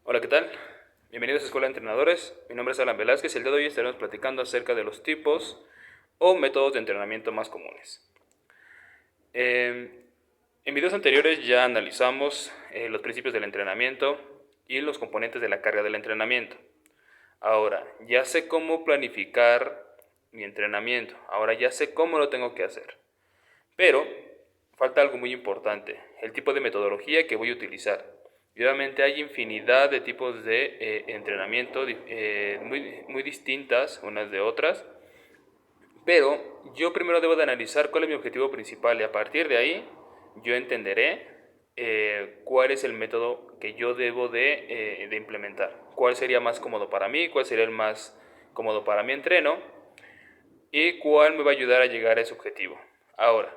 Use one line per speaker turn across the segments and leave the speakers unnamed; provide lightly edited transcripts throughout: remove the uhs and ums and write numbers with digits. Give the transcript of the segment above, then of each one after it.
Hola, ¿qué tal? Bienvenidos a Escuela de Entrenadores. Mi nombre es Alan Velázquez y el día de hoy estaremos platicando acerca de los tipos o métodos de entrenamiento más comunes. En videos anteriores ya analizamos los principios del entrenamiento y los componentes de la carga del entrenamiento. Ahora, ya sé cómo planificar mi entrenamiento. Ahora ya sé cómo lo tengo que hacer. Pero falta algo muy importante, el tipo de metodología que voy a utilizar. Y obviamente hay infinidad de tipos de entrenamiento muy distintas unas de otras, pero yo primero debo de analizar cuál es mi objetivo principal y a partir de ahí yo entenderé cuál es el método que yo debo de implementar, cuál sería más cómodo para mí, cuál sería el más cómodo para mi entreno y cuál me va a ayudar a llegar a ese objetivo. Ahora,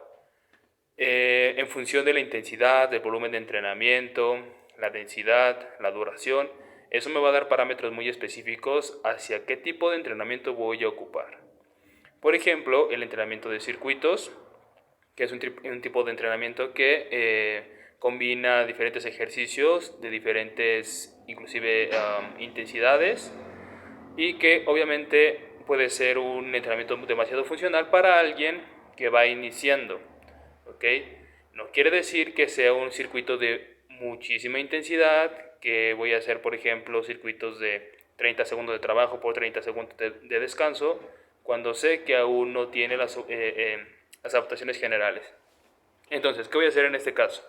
en función de la intensidad, del volumen de entrenamiento, la densidad, la duración, eso me va a dar parámetros muy específicos hacia qué tipo de entrenamiento voy a ocupar. Por ejemplo, el entrenamiento de circuitos, que es un tipo de entrenamiento que combina diferentes ejercicios de diferentes, inclusive, intensidades y que obviamente puede ser un entrenamiento demasiado funcional para alguien que va iniciando. ¿Ok? No quiere decir que sea un circuito de muchísima intensidad, que voy a hacer, por ejemplo, circuitos de 30 segundos de trabajo por 30 segundos de descanso, cuando sé que aún no tiene las adaptaciones generales. Entonces, ¿qué voy a hacer en este caso?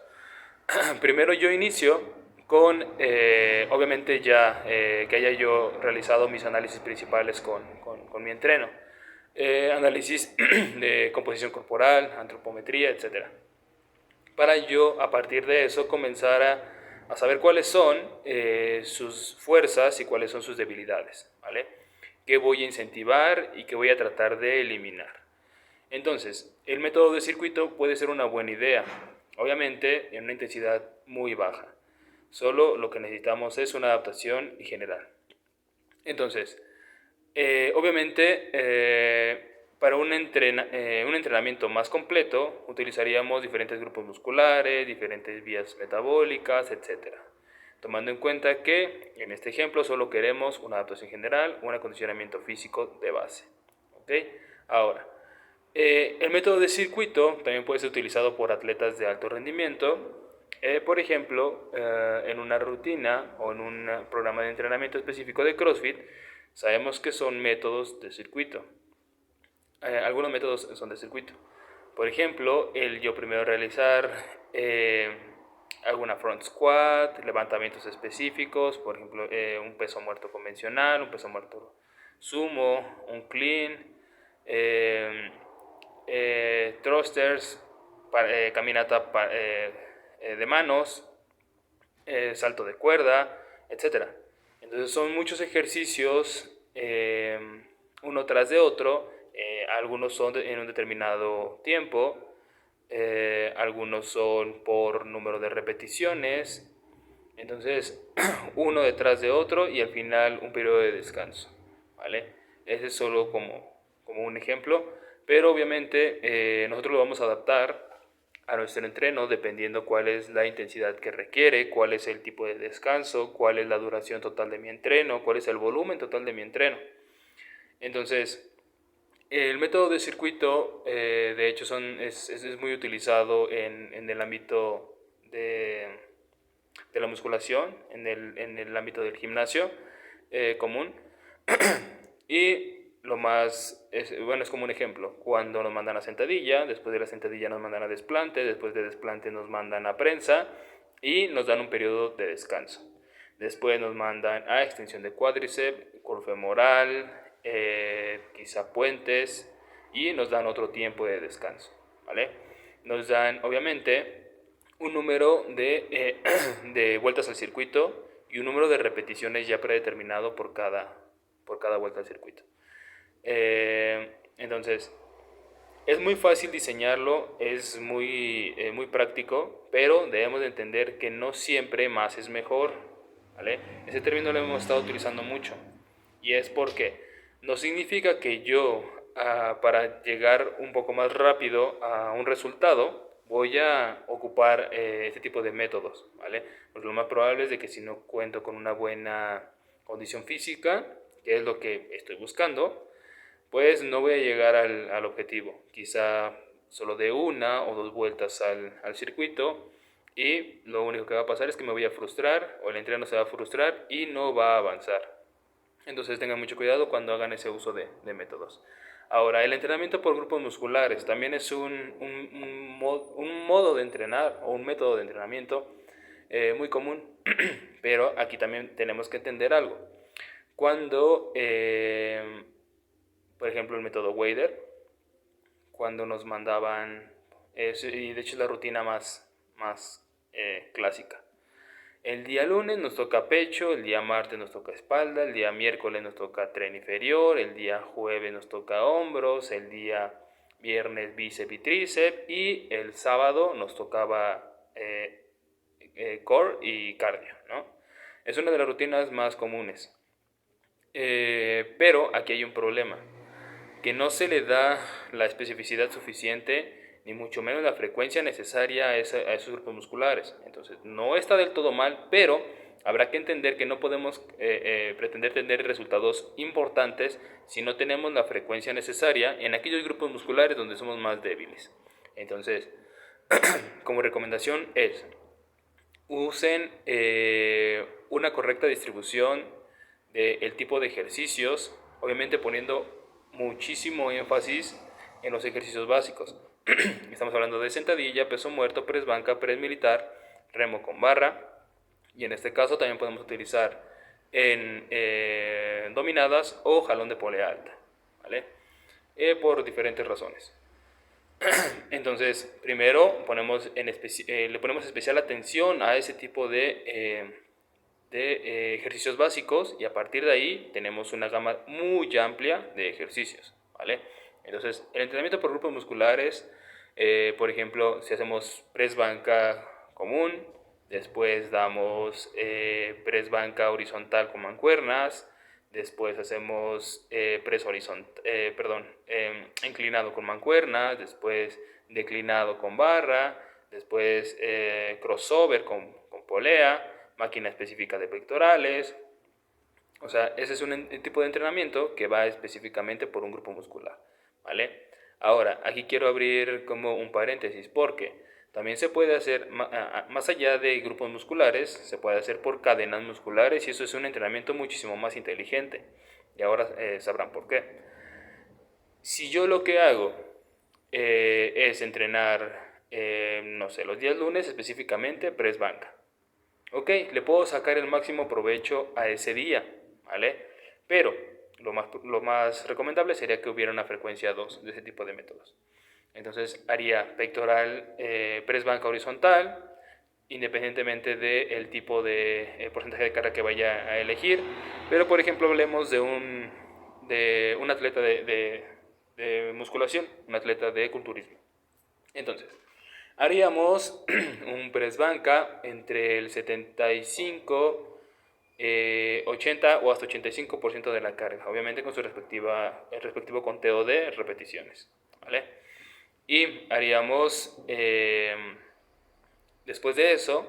Primero yo inicio con, obviamente ya que haya yo realizado mis análisis principales con mi entreno. Análisis de composición corporal, antropometría, etcétera, para yo a partir de eso comenzar a saber cuáles son sus fuerzas y cuáles son sus debilidades, ¿vale? ¿Qué voy a incentivar y qué voy a tratar de eliminar? Entonces, el método de circuito puede ser una buena idea, obviamente en una intensidad muy baja. Solo lo que necesitamos es una adaptación general. Entonces, obviamente, para un entrenamiento más completo, utilizaríamos diferentes grupos musculares, diferentes vías metabólicas, etc. Tomando en cuenta que, en este ejemplo, solo queremos una adaptación general, un acondicionamiento físico de base. ¿Ok? Ahora, el método de circuito también puede ser utilizado por atletas de alto rendimiento. Por ejemplo, en una rutina o en un programa de entrenamiento específico de CrossFit, sabemos que son métodos de circuito. Algunos métodos son de circuito. Por ejemplo, el yo primero realizar alguna front squat, levantamientos específicos, por ejemplo, un peso muerto convencional, un peso muerto sumo, un clean, thrusters, caminata de manos, salto de cuerda, etcétera. Entonces son muchos ejercicios uno tras de otro. Algunos son en un determinado tiempo, algunos son por número de repeticiones. Entonces, uno detrás de otro y al final un periodo de descanso, ¿vale? Ese es solo como un ejemplo, pero obviamente nosotros lo vamos a adaptar a nuestro entreno dependiendo cuál es la intensidad que requiere, cuál es el tipo de descanso, cuál es la duración total de mi entreno, cuál es el volumen total de mi entreno. Entonces, el método de circuito, de hecho, es muy utilizado en el ámbito de la musculación, en el ámbito del gimnasio común. Y lo más, bueno, es como un ejemplo, cuando nos mandan a sentadilla, después de la sentadilla nos mandan a desplante, después de desplante nos mandan a prensa y nos dan un periodo de descanso. Después nos mandan a extensión de cuádriceps, femoral, quizá puentes y nos dan otro tiempo de descanso, ¿vale? Nos dan, obviamente, un número de vueltas al circuito y un número de repeticiones ya predeterminado por cada vuelta al circuito. Entonces, es muy fácil diseñarlo, es muy práctico, pero debemos de entender que no siempre más es mejor, ¿vale? Ese término lo hemos estado utilizando mucho y es porque no significa que yo, para llegar un poco más rápido a un resultado, voy a ocupar este tipo de métodos, ¿vale? Porque lo más probable es de que si no cuento con una buena condición física, que es lo que estoy buscando, pues no voy a llegar al objetivo. Quizá solo de una o dos vueltas al circuito, y lo único que va a pasar es que me voy a frustrar, o el entreno se va a frustrar y no va a avanzar. Entonces tengan mucho cuidado cuando hagan ese uso de métodos. Ahora, el entrenamiento por grupos musculares también es un modo de entrenar o un método de entrenamiento muy común, pero aquí también tenemos que entender algo. Cuando, por ejemplo, el método Wader, cuando nos mandaban, y de hecho es la rutina más clásica. El día lunes nos toca pecho, el día martes nos toca espalda, el día miércoles nos toca tren inferior, el día jueves nos toca hombros, el día viernes bíceps y tríceps, y el sábado nos tocaba core y cardio, ¿no? Es una de las rutinas más comunes. Pero aquí hay un problema, que no se le da la especificidad suficiente, ni mucho menos la frecuencia necesaria a esos grupos musculares. Entonces, no está del todo mal, pero habrá que entender que no podemos pretender tener resultados importantes si no tenemos la frecuencia necesaria en aquellos grupos musculares donde somos más débiles. Entonces, como recomendación es, usen una correcta distribución del tipo de ejercicios, obviamente poniendo muchísimo énfasis en los ejercicios básicos. Estamos hablando de sentadilla, peso muerto, press banca, press militar, remo con barra, y en este caso también podemos utilizar en dominadas o jalón de polea alta, ¿vale? Por diferentes razones. Entonces, primero le ponemos especial atención a ese tipo de ejercicios básicos, y a partir de ahí tenemos una gama muy amplia de ejercicios, ¿vale? Entonces, el entrenamiento por grupos musculares, por ejemplo, si hacemos press banca común, después damos press banca horizontal con mancuernas, después hacemos inclinado con mancuernas, después declinado con barra, después crossover con polea, máquina específica de pectorales. O sea, ese es un tipo de entrenamiento que va específicamente por un grupo muscular, ¿vale? Ahora, aquí quiero abrir como un paréntesis, porque también se puede hacer, más allá de grupos musculares, se puede hacer por cadenas musculares, y eso es un entrenamiento muchísimo más inteligente. Y ahora sabrán por qué. Si yo lo que hago es entrenar, no sé, los días lunes específicamente, press banca. Ok, le puedo sacar el máximo provecho a ese día, ¿vale? Pero lo más recomendable sería que hubiera una frecuencia 2 de ese tipo de métodos. Entonces haría pectoral, press banca horizontal, independientemente del tipo de porcentaje de carga que vaya a elegir. Pero por ejemplo hablemos de un atleta de musculación, un atleta de culturismo. Entonces, haríamos un press banca entre el 75, 80 o hasta 85% de la carga, obviamente con el respectivo conteo de repeticiones, ¿vale? Y haríamos, después de eso,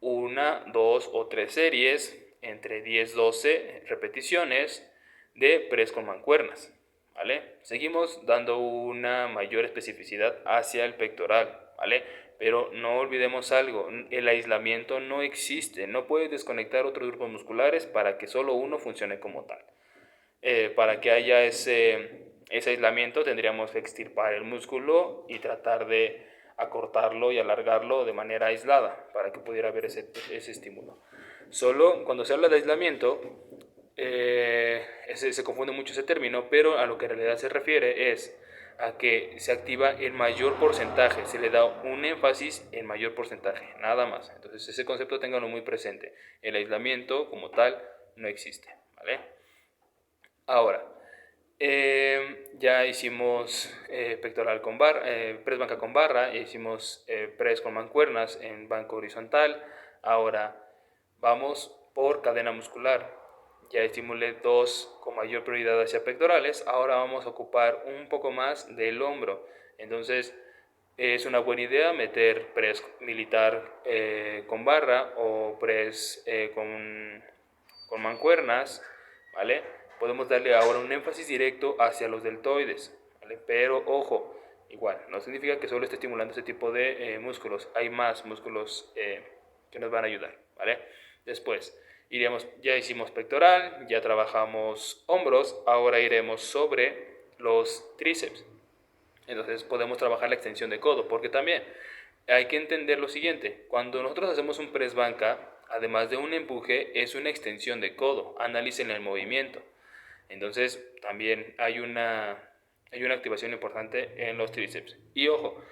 una, dos o tres series entre 10-12 repeticiones de press con mancuernas, ¿vale? Seguimos dando una mayor especificidad hacia el pectoral, ¿vale? Pero no olvidemos algo, el aislamiento no existe, no puedes desconectar otros grupos musculares para que solo uno funcione como tal. Para que haya ese aislamiento tendríamos que extirpar el músculo y tratar de acortarlo y alargarlo de manera aislada para que pudiera haber ese estímulo. Solo cuando se habla de aislamiento, se confunde mucho ese término, pero a lo que en realidad se refiere es a que se activa el mayor porcentaje, se le da un énfasis en mayor porcentaje, nada más. Entonces ese concepto ténganlo muy presente. El aislamiento como tal no existe, ¿vale? Ahora, ya hicimos pectoral con barra, press banca con barra, ya hicimos press con mancuernas en banco horizontal. Ahora vamos por cadena muscular. Ya estimulé dos con mayor prioridad hacia pectorales. Ahora vamos a ocupar un poco más del hombro. Entonces, es una buena idea meter press militar con barra o press con mancuernas, ¿vale? Podemos darle ahora un énfasis directo hacia los deltoides, ¿vale? Pero ojo, igual, no significa que solo esté estimulando ese tipo de músculos. Hay más músculos que nos van a ayudar, ¿vale? Después, ya hicimos pectoral, ya trabajamos hombros, ahora iremos sobre los tríceps. Entonces podemos trabajar la extensión de codo, porque también hay que entender lo siguiente: cuando nosotros hacemos un press banca, además de un empuje, es una extensión de codo. Analicen el movimiento. Entonces también hay una activación importante en los tríceps. Y ojo,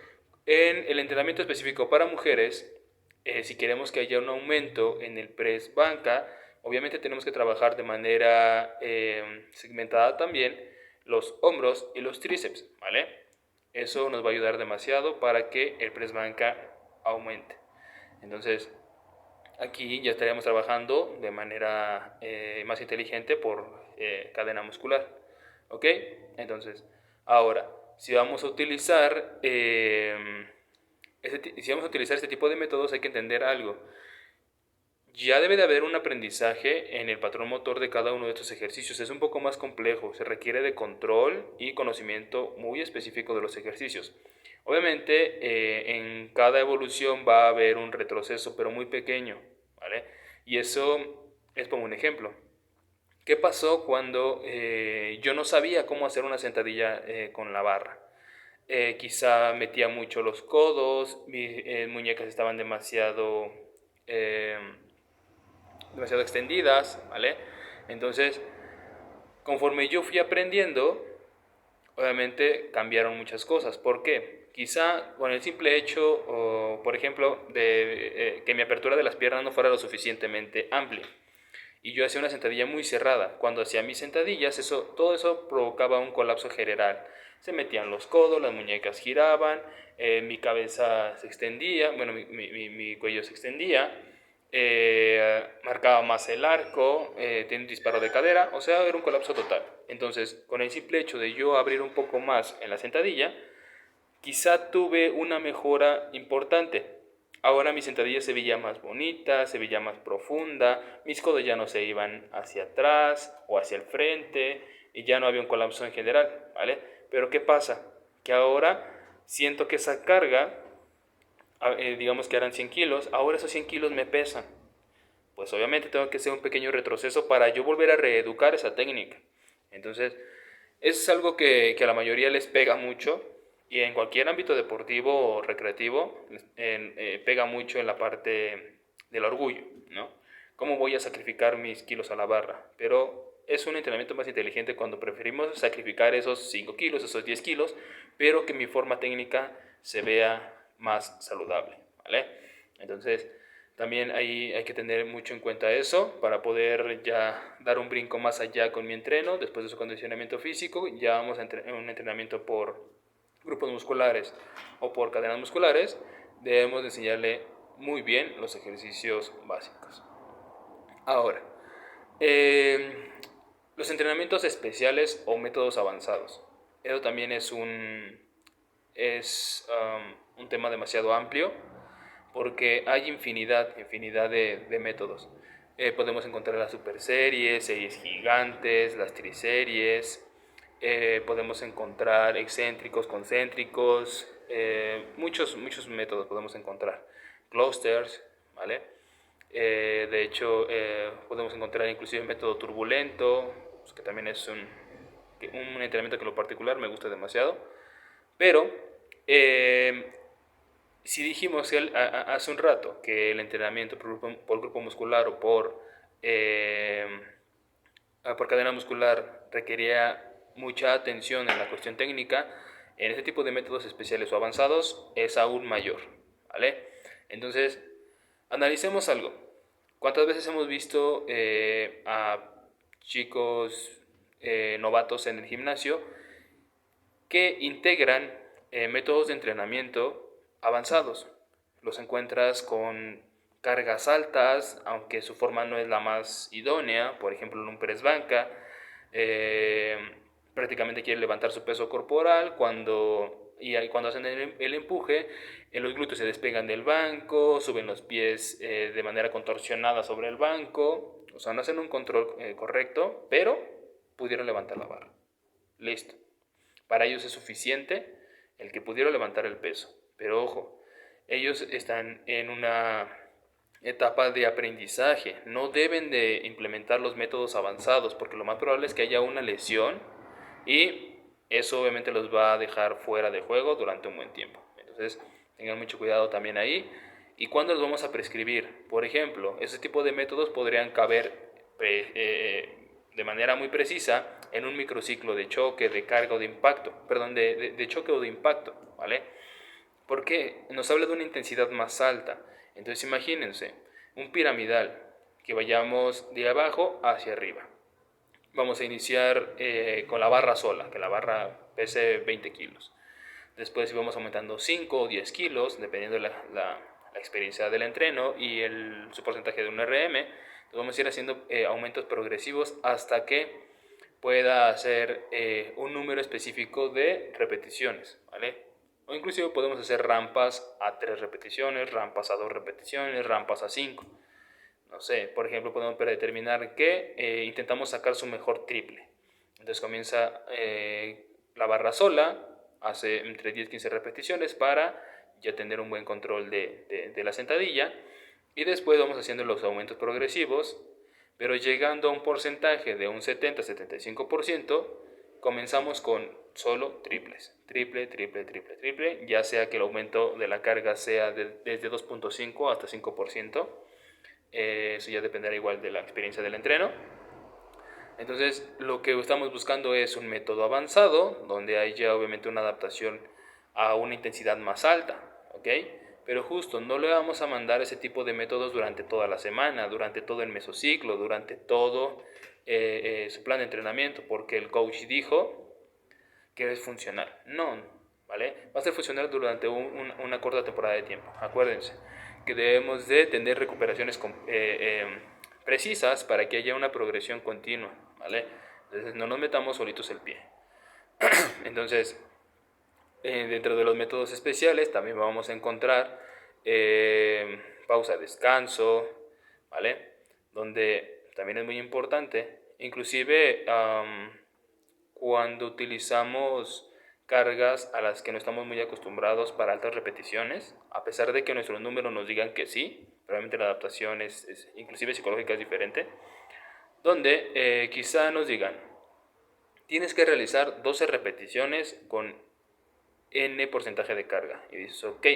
en el entrenamiento específico para mujeres, si queremos que haya un aumento en el press banca, obviamente tenemos que trabajar de manera segmentada también los hombros y los tríceps, ¿vale? Eso nos va a ayudar demasiado para que el press banca aumente. Entonces, aquí ya estaríamos trabajando de manera más inteligente por cadena muscular. ¿Ok? Entonces, ahora, si vamos a utilizar este tipo de métodos, hay que entender algo. Ya debe de haber un aprendizaje en el patrón motor de cada uno de estos ejercicios. Es un poco más complejo, se requiere de control y conocimiento muy específico de los ejercicios. Obviamente, en cada evolución va a haber un retroceso, pero muy pequeño, ¿vale? Y eso es como un ejemplo. ¿Qué pasó cuando yo no sabía cómo hacer una sentadilla con la barra? Quizá metía mucho los codos, mis muñecas estaban eh, demasiado extendidas, ¿vale? Entonces, conforme yo fui aprendiendo, obviamente cambiaron muchas cosas. ¿Por qué? Quizá con el simple hecho, por ejemplo, de que mi apertura de las piernas no fuera lo suficientemente amplia. Y yo hacía una sentadilla muy cerrada. Cuando hacía mis sentadillas, todo eso provocaba un colapso general. Se metían los codos, las muñecas giraban, mi cabeza se extendía, bueno, mi cuello se extendía, marcaba más el arco, tenía un disparo de cadera, o sea, era un colapso total. Entonces, con el simple hecho de yo abrir un poco más en la sentadilla, quizá tuve una mejora importante. Ahora mi sentadilla se veía más bonita, se veía más profunda, mis codos ya no se iban hacia atrás o hacia el frente y ya no había un colapso en general, ¿vale? Pero ¿qué pasa? Que ahora siento que esa carga, digamos que eran 100 kilos, ahora esos 100 kilos me pesan. Pues obviamente tengo que hacer un pequeño retroceso para yo volver a reeducar esa técnica. Entonces, es algo que a la mayoría les pega mucho y en cualquier ámbito deportivo o recreativo pega mucho en la parte del orgullo, ¿no? ¿Cómo voy a sacrificar mis kilos a la barra? Pero es un entrenamiento más inteligente cuando preferimos sacrificar esos 5 kilos, esos 10 kilos, pero que mi forma técnica se vea más saludable, ¿vale? Entonces, también hay que tener mucho en cuenta eso para poder ya dar un brinco más allá con mi entreno. Después de su condicionamiento físico, ya vamos a un entrenamiento por grupos musculares o por cadenas musculares. Debemos de enseñarle muy bien los ejercicios básicos. Ahora, los entrenamientos especiales o métodos avanzados. Eso también es un tema demasiado amplio porque hay infinidad de métodos. Podemos encontrar las super series, series gigantes, las triseries, podemos encontrar excéntricos, concéntricos, muchos métodos podemos encontrar. Clusters, ¿vale? De hecho, podemos encontrar inclusive el método turbulento, pues, que también es un entrenamiento que en lo particular me gusta demasiado. Pero eh, si dijimos hace un rato que el entrenamiento por grupo muscular o por cadena muscular requería mucha atención en la cuestión técnica, en este tipo de métodos especiales o avanzados es aún mayor, ¿vale? Entonces, analicemos algo. ¿Cuántas veces hemos visto a chicos novatos en el gimnasio que integran métodos de entrenamiento avanzados? Los encuentras con cargas altas, aunque su forma no es la más idónea, por ejemplo en un press banca, prácticamente quiere levantar su peso corporal cuando Y ahí cuando hacen el empuje, los glúteos se despegan del banco, suben los pies de manera contorsionada sobre el banco. O sea, no hacen un control correcto, pero pudieron levantar la barra. Listo. Para ellos es suficiente el que pudieron levantar el peso. Pero ojo, ellos están en una etapa de aprendizaje. No deben de implementar los métodos avanzados porque lo más probable es que haya una lesión y eso obviamente los va a dejar fuera de juego durante un buen tiempo. Entonces tengan mucho cuidado también ahí. ¿Y cuándo los vamos a prescribir? Por ejemplo, ese tipo de métodos podrían caber de manera muy precisa en un microciclo de choque, de carga o de impacto, perdón, de choque o de impacto, ¿vale? Porque nos habla de una intensidad más alta. Entonces imagínense, un piramidal, que vayamos de abajo hacia arriba. Vamos a iniciar con la barra sola, que la barra pese 20 kilos. Después vamos aumentando 5 o 10 kilos, dependiendo de la experiencia del entreno y su porcentaje de un RM. Entonces vamos a ir haciendo aumentos progresivos hasta que pueda hacer un número específico de repeticiones, ¿vale? O inclusive podemos hacer rampas a 3 repeticiones, rampas a 2 repeticiones, rampas a 5. No sé, por ejemplo, podemos predeterminar que intentamos sacar su mejor triple. Entonces comienza la barra sola, hace entre 10 y 15 repeticiones para ya tener un buen control de la sentadilla. Y después vamos haciendo los aumentos progresivos, pero llegando a un porcentaje de un 70-75%, comenzamos con solo triples. Triple, triple, triple, triple, ya sea que el aumento de la carga sea desde 2.5 hasta 5%. Eso ya dependerá igual de la experiencia del entreno. Entonces lo que estamos buscando es un método avanzado donde haya obviamente una adaptación a una intensidad más alta, ¿ok? Pero justo no le vamos a mandar ese tipo de métodos durante toda la semana, durante todo el mesociclo, durante todo su plan de entrenamiento, porque el coach dijo que es funcional. No, ¿vale? Va a ser funcional durante una corta temporada de tiempo. Acuérdense que debemos de tener recuperaciones precisas para que haya una progresión continua, ¿vale? Entonces no nos metamos solitos el pie. Entonces, dentro de los métodos especiales también vamos a encontrar pausa, descanso, ¿vale? Donde también es muy importante, inclusive cuando utilizamos cargas a las que no estamos muy acostumbrados para altas repeticiones, a pesar de que nuestros números nos digan que sí, realmente la adaptación inclusive psicológica es diferente, donde quizá nos digan, tienes que realizar 12 repeticiones con N porcentaje de carga. Y dices, ok,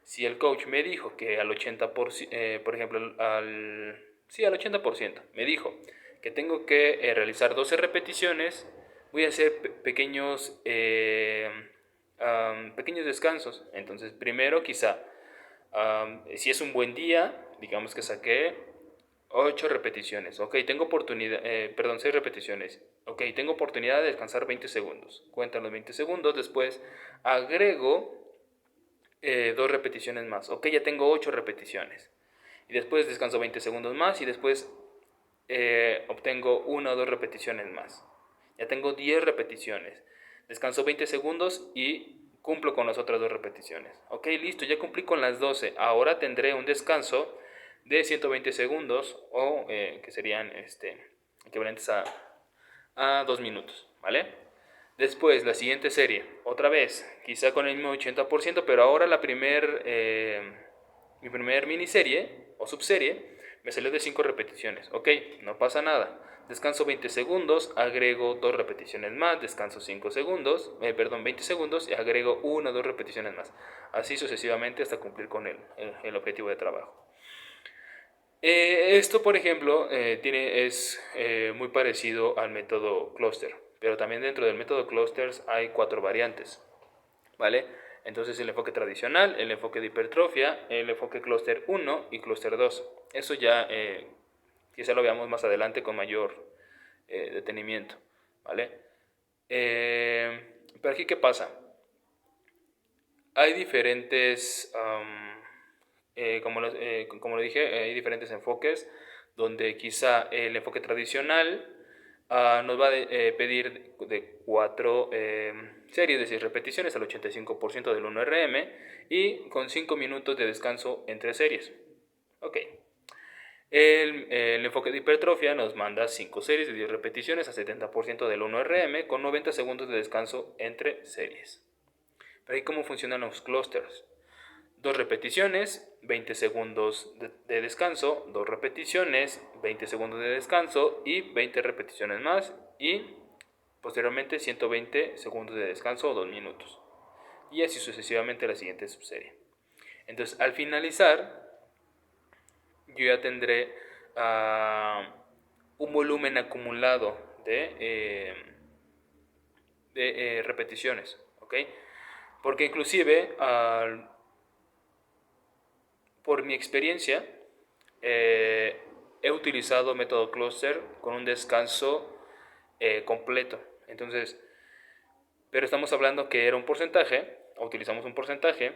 si el coach me dijo que al 80%, por ejemplo, al 80%, me dijo que tengo que realizar 12 repeticiones, voy a hacer pequeños descansos. Entonces, primero quizá, si es un buen día, digamos que saqué 8 repeticiones. Ok, tengo oportunidad, 6 repeticiones. Ok, tengo oportunidad de descansar 20 segundos. Cuentan los 20 segundos, después agrego 2 repeticiones más. Ok, ya tengo 8 repeticiones. Y después descanso 20 segundos más y después obtengo 1 o 2 repeticiones más. Ya tengo 10 repeticiones. Descanso 20 segundos y cumplo con las otras 2 repeticiones. Ok, listo, ya cumplí con las 12. Ahora tendré un descanso de 120 segundos o que serían equivalentes a 2 minutos, ¿vale? Después, la siguiente serie, otra vez, quizá con el mismo 80%, pero ahora mi primer miniserie o subserie me salió de 5 repeticiones. Ok, no pasa nada. Descanso 20 segundos, agrego 2 repeticiones más, descanso 5 segundos, 20 segundos y agrego 1 o 2 repeticiones más. Así sucesivamente hasta cumplir con el objetivo de trabajo. Esto, por ejemplo, es muy parecido al método cluster, pero también dentro del método clusters hay 4 variantes, ¿vale? Entonces el enfoque tradicional, el enfoque de hipertrofia, el enfoque cluster 1 y cluster 2. Eso ya quizá lo veamos más adelante con mayor detenimiento, ¿vale? Pero aquí, ¿qué pasa? Hay diferentes... como lo dije, hay diferentes enfoques donde quizá el enfoque tradicional nos va a pedir de 4 serie de 6 repeticiones al 85% del 1 RM y con 5 minutos de descanso entre series. Ok. El enfoque de hipertrofia nos manda 5 series de 10 repeticiones a 70% del 1 RM con 90 segundos de descanso entre series. Pero ahí cómo funcionan los clústeres. 2 repeticiones, 20 segundos de descanso, 2 repeticiones, 20 segundos de descanso y 20 repeticiones más y posteriormente 120 segundos de descanso o 2 minutos. Y así sucesivamente la siguiente subserie. Entonces al finalizar yo ya tendré un volumen acumulado de repeticiones, ¿ok? Porque inclusive por mi experiencia he utilizado método cluster con un descanso completo. Entonces, pero estamos hablando que era un porcentaje, o utilizamos un porcentaje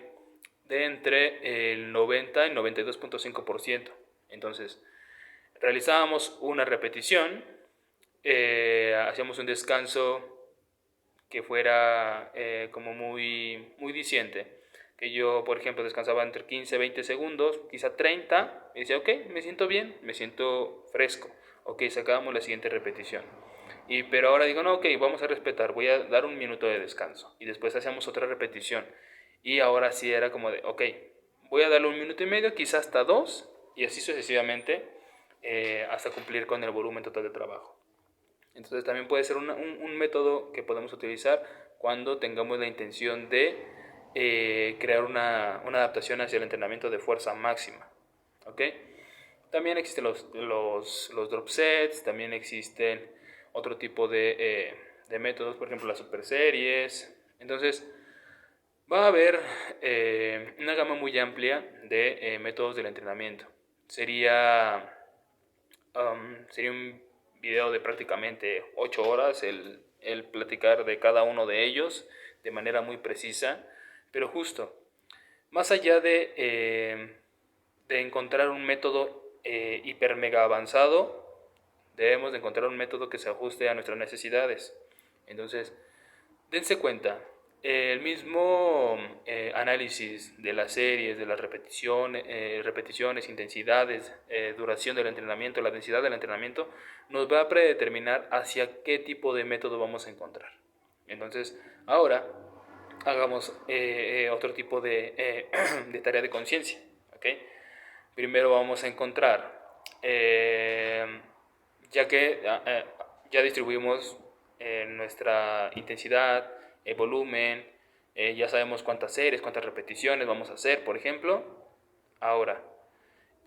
de entre el 90 y 92.5%. Entonces, realizábamos una repetición, hacíamos un descanso que fuera como muy diciente. Que yo, por ejemplo, descansaba entre 15 y 20 segundos, quizá 30, y decía, ok, me siento bien, me siento fresco. Ok, sacábamos la siguiente repetición. Pero ahora digo, no, ok, vamos a respetar, voy a dar un minuto de descanso. Y después hacíamos otra repetición. Y ahora sí era como de, ok, voy a darle 1 minuto y medio, quizá hasta 2, y así sucesivamente hasta cumplir con el volumen total de trabajo. Entonces también puede ser un método que podemos utilizar cuando tengamos la intención de crear una adaptación hacia el entrenamiento de fuerza máxima. ¿Ok? También existen los drop sets, también existen otro tipo de métodos, por ejemplo las super series. Entonces va a haber una gama muy amplia de métodos del entrenamiento. Sería un video de prácticamente 8 horas el platicar de cada uno de ellos de manera muy precisa, pero justo, más allá de encontrar un método hiper mega avanzado, debemos de encontrar un método que se ajuste a nuestras necesidades. Entonces, dense cuenta, el mismo análisis de las series, de las repeticiones, intensidades, duración del entrenamiento, la densidad del entrenamiento, nos va a predeterminar hacia qué tipo de método vamos a encontrar. Entonces, ahora hagamos otro tipo de tarea de conciencia. ¿Okay? Primero vamos a encontrar, ya que ya distribuimos nuestra intensidad, el volumen, ya sabemos cuántas series, cuántas repeticiones vamos a hacer, por ejemplo. Ahora,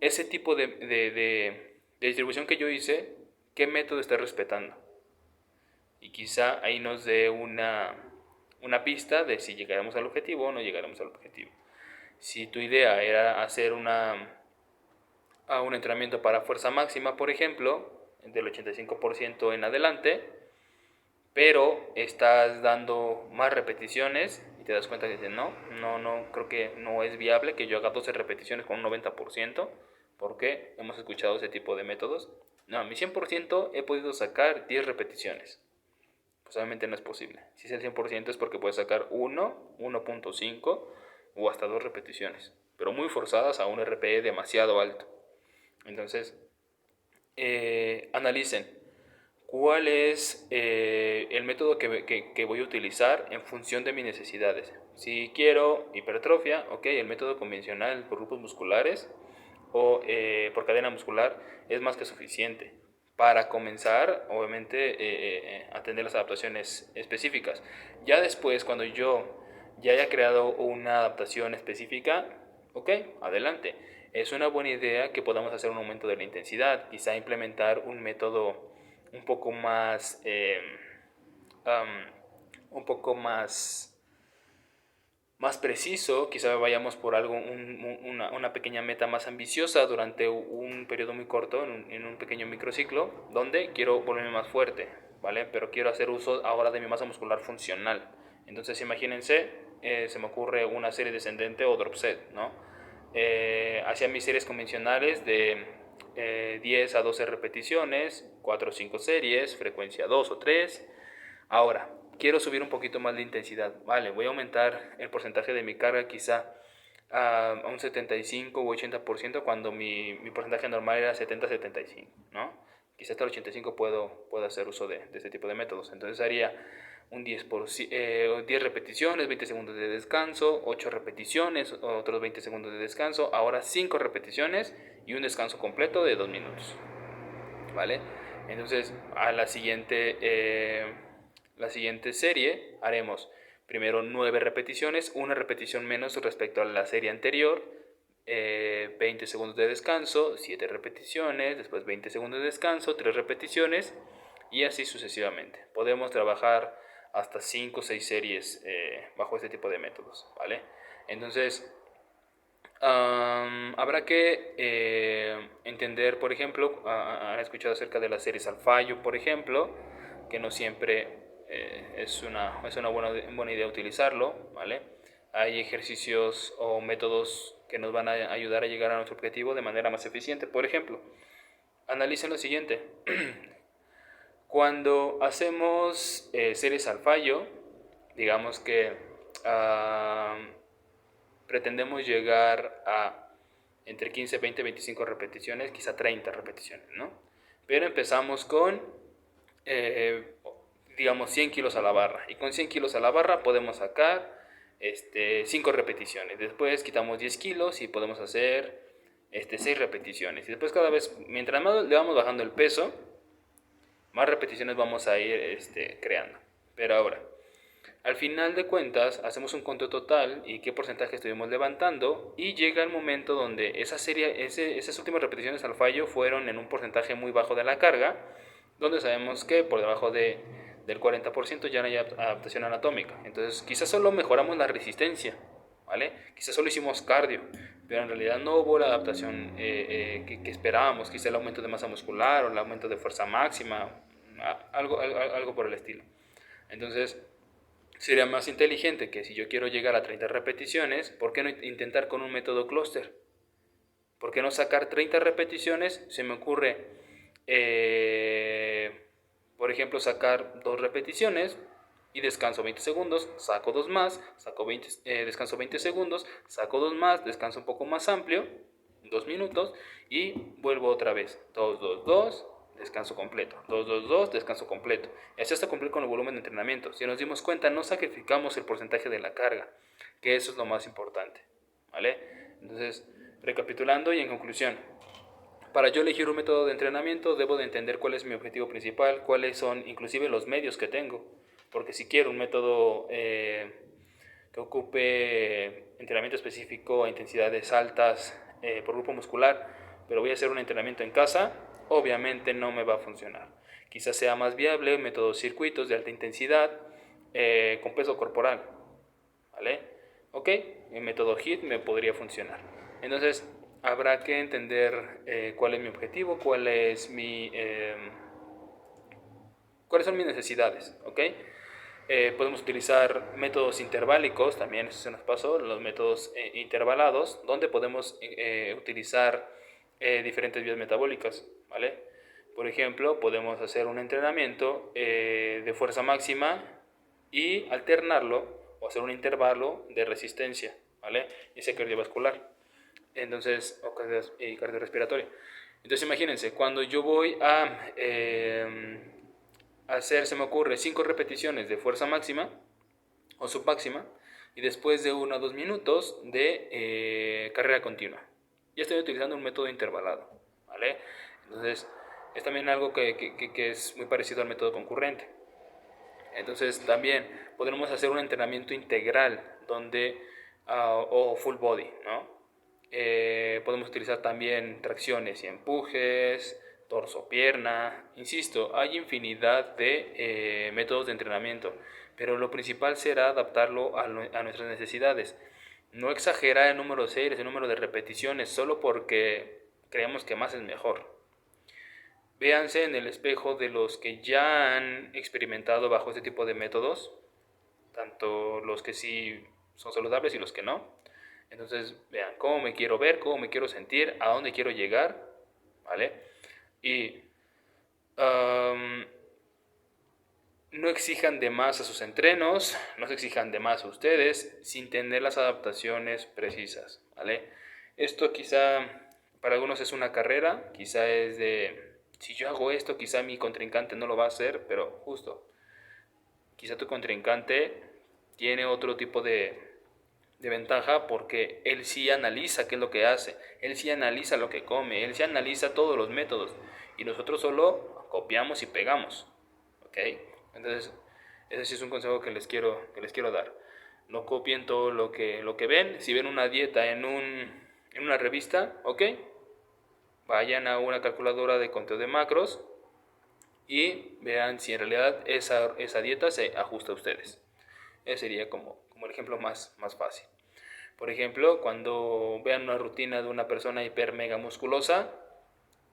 ese tipo de distribución que yo hice, ¿qué método está respetando? Y quizá ahí nos dé una pista de si llegaremos al objetivo o no llegaremos al objetivo. Si tu idea era hacer un entrenamiento para fuerza máxima, por ejemplo, del 85% en adelante, pero estás dando más repeticiones y te das cuenta que dices, no, creo que no es viable que yo haga 12 repeticiones con un 90%, porque hemos escuchado ese tipo de métodos. No, a mi 100% he podido sacar 10 repeticiones. Pues obviamente no es posible. Si es el 100% es porque puedes sacar 1, 1.5 o hasta 2 repeticiones, pero muy forzadas a un RPE demasiado alto. Entonces, analicen cuál es el método que voy a utilizar en función de mis necesidades. Si quiero hipertrofia, ok, el método convencional por grupos musculares o por cadena muscular es más que suficiente para comenzar, obviamente, a tener las adaptaciones específicas. Ya después, cuando yo ya haya creado una adaptación específica, ok, adelante. Es una buena idea que podamos hacer un aumento de la intensidad, quizá implementar un método un poco más preciso, quizá vayamos por algo, una pequeña meta más ambiciosa durante un periodo muy corto, en un pequeño microciclo, donde quiero volverme más fuerte, ¿vale? Pero quiero hacer uso ahora de mi masa muscular funcional. Entonces imagínense, se me ocurre una serie descendente o drop set, ¿no? Hacia mis series convencionales de 10 a 12 repeticiones, 4 o 5 series, frecuencia 2 o 3. Ahora, quiero subir un poquito más de intensidad. Vale, voy a aumentar el porcentaje de mi carga quizá a un 75 u 80% cuando mi porcentaje normal era 70-75, ¿no? Quizá hasta el 85 puedo hacer uso de este tipo de métodos. Entonces haría un 10 repeticiones, 20 segundos de descanso, 8 repeticiones, otros 20 segundos de descanso, ahora 5 repeticiones y un descanso completo de 2 minutos. ¿Vale? Entonces, a la siguiente serie haremos primero 9 repeticiones, una repetición menos respecto a la serie anterior, 20 segundos de descanso, 7 repeticiones, después 20 segundos de descanso, 3 repeticiones y así sucesivamente. Podemos trabajar hasta 5 o 6 series bajo este tipo de métodos, ¿vale? Entonces, habrá que entender, por ejemplo, han escuchado acerca de las series al fallo, por ejemplo, que no siempre es una buena idea utilizarlo, ¿vale? Hay ejercicios o métodos que nos van a ayudar a llegar a nuestro objetivo de manera más eficiente. Por ejemplo, analicen lo siguiente. Cuando hacemos series al fallo, digamos que pretendemos llegar a entre 15, 20, 25 repeticiones, quizá 30 repeticiones, ¿no? Pero empezamos con, digamos, 100 kilos a la barra. Y con 100 kilos a la barra podemos sacar 5 repeticiones. Después quitamos 10 kilos y podemos hacer 6 repeticiones. Y después cada vez, mientras más le vamos bajando el peso, más repeticiones vamos a ir creando. Pero ahora, al final de cuentas, hacemos un conto total y qué porcentaje estuvimos levantando y llega el momento donde esas últimas repeticiones al fallo fueron en un porcentaje muy bajo de la carga, donde sabemos que por debajo del 40% ya no hay adaptación anatómica. Entonces, quizás solo mejoramos la resistencia, ¿vale? Quizás solo hicimos cardio, pero en realidad no hubo la adaptación que esperábamos, quizás el aumento de masa muscular o el aumento de fuerza máxima, algo por el estilo. Entonces, sería más inteligente que si yo quiero llegar a 30 repeticiones, ¿por qué no intentar con un método clúster? ¿Por qué no sacar 30 repeticiones? Se me ocurre, por ejemplo, sacar 2 repeticiones y descanso 20 segundos, saco 2 más, descanso 20 segundos, saco 2 más, descanso un poco más amplio, 2 minutos y vuelvo otra vez. 2, 2, 2, descanso completo. 2, 2, 2, descanso completo. Y así hasta cumplir con el volumen de entrenamiento. Si nos dimos cuenta, no sacrificamos el porcentaje de la carga, que eso es lo más importante, ¿vale? Entonces, recapitulando y en conclusión, para yo elegir un método de entrenamiento debo de entender cuál es mi objetivo principal, cuáles son inclusive los medios que tengo, porque si quiero un método que ocupe entrenamiento específico a intensidades altas por grupo muscular, pero voy a hacer un entrenamiento en casa, obviamente no me va a funcionar. Quizás sea más viable métodos circuitos de alta intensidad con peso corporal, ¿vale? Ok, el método HIIT me podría funcionar. Entonces, habrá que entender cuál es mi objetivo, cuáles son mis necesidades, ¿ok? Podemos utilizar métodos interválicos, también eso se nos pasó, los métodos intervalados, donde podemos utilizar diferentes vías metabólicas, ¿vale? Por ejemplo, podemos hacer un entrenamiento de fuerza máxima y alternarlo o hacer un intervalo de resistencia, ¿vale? Ese cardiovascular. Entonces, o cardiorrespiratorio. Entonces, imagínense, cuando yo voy a hacer, se me ocurre, 5 repeticiones de fuerza máxima o submáxima y después de 1 a 2 minutos de carrera continua. Ya estoy utilizando un método intervalado, ¿vale? Entonces, es también algo que es muy parecido al método concurrente. Entonces, también podremos hacer un entrenamiento integral donde, o full body, ¿no? Podemos utilizar también tracciones y empujes, torso-pierna. Insisto, hay infinidad de métodos de entrenamiento, pero lo principal será adaptarlo a nuestras necesidades. No exagerar el número de series, el número de repeticiones, solo porque creemos que más es mejor. Véanse en el espejo de los que ya han experimentado bajo este tipo de métodos, tanto los que sí son saludables y los que no. Entonces, vean cómo me quiero ver, cómo me quiero sentir, a dónde quiero llegar, ¿vale? Y No exijan de más a sus entrenos, no se exijan de más a ustedes sin tener las adaptaciones precisas, ¿vale? Esto quizá para algunos es una carrera, quizá es de, si yo hago esto, quizá mi contrincante no lo va a hacer, pero justo, quizá tu contrincante tiene otro tipo de ventaja porque él sí analiza qué es lo que hace, él sí analiza lo que come, él sí analiza todos los métodos y nosotros solo copiamos y pegamos, ¿ok? Entonces, ese sí es un consejo que les quiero dar. No copien todo lo que ven. Si ven una dieta en una revista, ¿ok? Vayan a una calculadora de conteo de macros y vean si en realidad esa dieta se ajusta a ustedes. Ese sería como el ejemplo más fácil. Por ejemplo, cuando vean una rutina de una persona hiper mega musculosa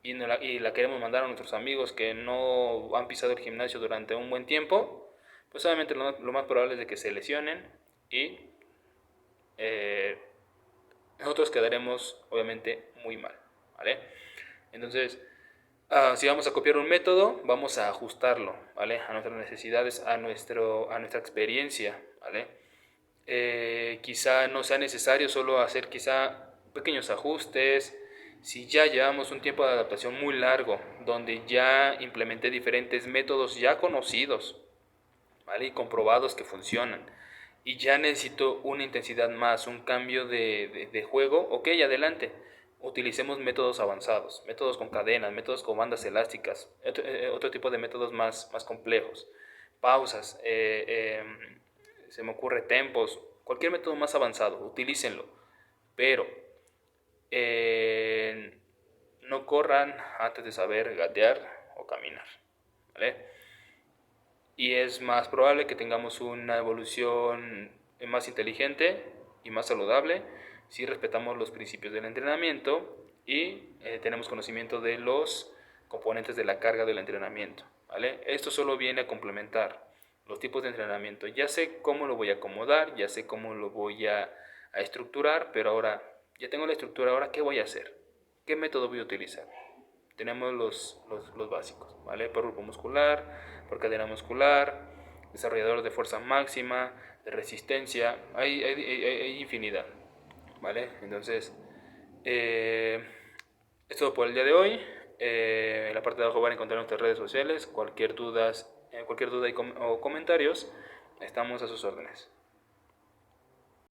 y la queremos mandar a nuestros amigos que no han pisado el gimnasio durante un buen tiempo, pues obviamente lo más probable es de que se lesionen y eh, nosotros quedaremos obviamente muy mal, ¿vale? Entonces, si vamos a copiar un método, vamos a ajustarlo, ¿vale? A nuestras necesidades, a nuestra experiencia, ¿vale? Quizá no sea necesario solo hacer quizá pequeños ajustes. Si ya llevamos un tiempo de adaptación muy largo, donde ya implementé diferentes métodos ya conocidos, ¿vale? Y comprobados que funcionan, y ya necesito una intensidad más, un cambio de juego, ok, adelante. Utilicemos métodos avanzados, métodos con cadenas, métodos con bandas elásticas, otro tipo de métodos más complejos. Pausas, se me ocurre tempos, cualquier método más avanzado, utilícenlo. Pero no corran antes de saber gatear o caminar, ¿vale? Y es más probable que tengamos una evolución más inteligente y más saludable si respetamos los principios del entrenamiento y tenemos conocimiento de los componentes de la carga del entrenamiento, ¿vale? Esto solo viene a complementar los tipos de entrenamiento. Ya sé cómo lo voy a acomodar, ya sé cómo lo voy a estructurar, pero ahora ya tengo la estructura, ahora ¿qué voy a hacer? ¿Qué método voy a utilizar? Tenemos los básicos, ¿vale? Por grupo muscular, por cadena muscular, desarrollador de fuerza máxima, de resistencia, hay infinidad, ¿vale? Entonces, es todo por el día de hoy. En la parte de abajo van a encontrar nuestras redes sociales. Cualquier duda o comentarios, estamos a sus órdenes.